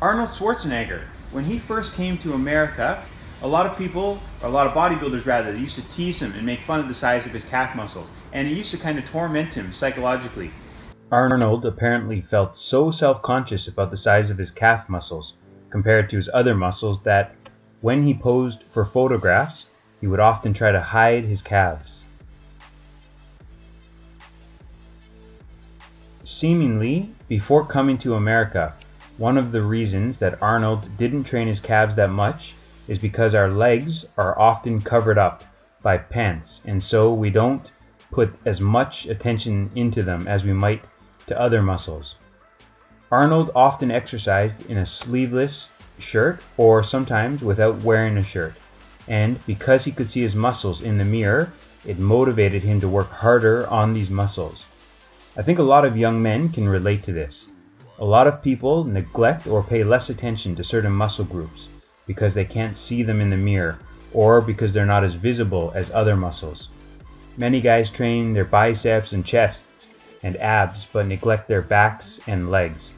Arnold Schwarzenegger, when he first came to America, a lot of people, or a lot of bodybuilders rather, they used to tease him and make fun of the size of his calf muscles, and it used to kind of torment him psychologically. Arnold apparently felt so self-conscious about the size of his calf muscles compared to his other muscles that when he posed for photographs, he would often try to hide his calves. Seemingly, before coming to America, one of the reasons that Arnold didn't train his calves that much is because our legs are often covered up by pants, and so we don't put as much attention into them as we might to other muscles. Arnold often exercised in a sleeveless shirt or sometimes without wearing a shirt, and because he could see his muscles in the mirror, it motivated him to work harder on these muscles. I think a lot of young men can relate to this. A lot of people neglect or pay less attention to certain muscle groups because they can't see them in the mirror or because they're not as visible as other muscles. Many guys train their biceps and chests and abs but neglect their backs and legs.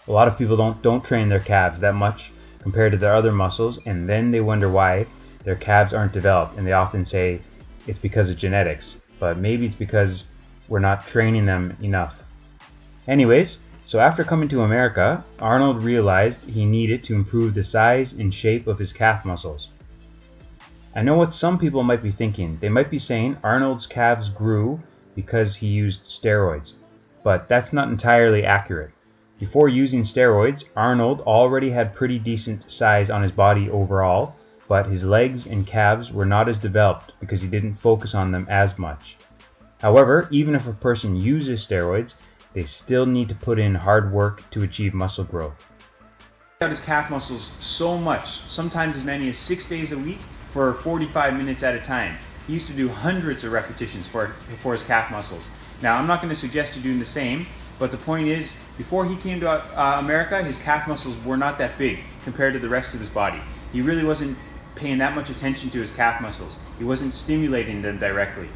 A lot of people don't train their calves that much compared to their other muscles, and then they wonder why their calves aren't developed, and they often say it's because of genetics, but maybe it's because we're not training them enough. Anyways, so after coming to America, Arnold realized he needed to improve the size and shape of his calf muscles. I know what some people might be thinking. They might be saying Arnold's calves grew because he used steroids, but that's not entirely accurate. Before using steroids, Arnold already had pretty decent size on his body overall, but his legs and calves were not as developed because he didn't focus on them as much. However, even if a person uses steroids, they still need to put in hard work to achieve muscle growth. Out his calf muscles so much, sometimes as many as 6 days a week for 45 minutes at a time. He used to do hundreds of repetitions for his calf muscles. Now, I'm not going to suggest you doing the same, but the point is, before he came to America, his calf muscles were not that big compared to the rest of his body. He really wasn't paying that much attention to his calf muscles. He wasn't stimulating them directly.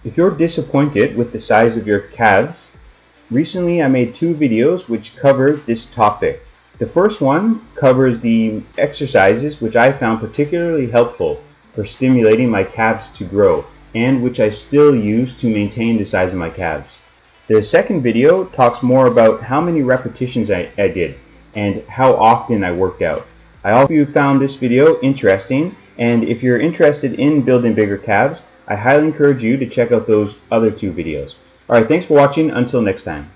If you're disappointed with the size of your calves, recently I made 2 videos which cover this topic. The first one covers the exercises which I found particularly helpful for stimulating my calves to grow, and which I still use to maintain the size of my calves. The second video talks more about how many repetitions I did and how often I worked out. I hope you found this video interesting, and if you're interested in building bigger calves, I highly encourage you to check out those other 2 videos. Alright, thanks for watching. Until next time.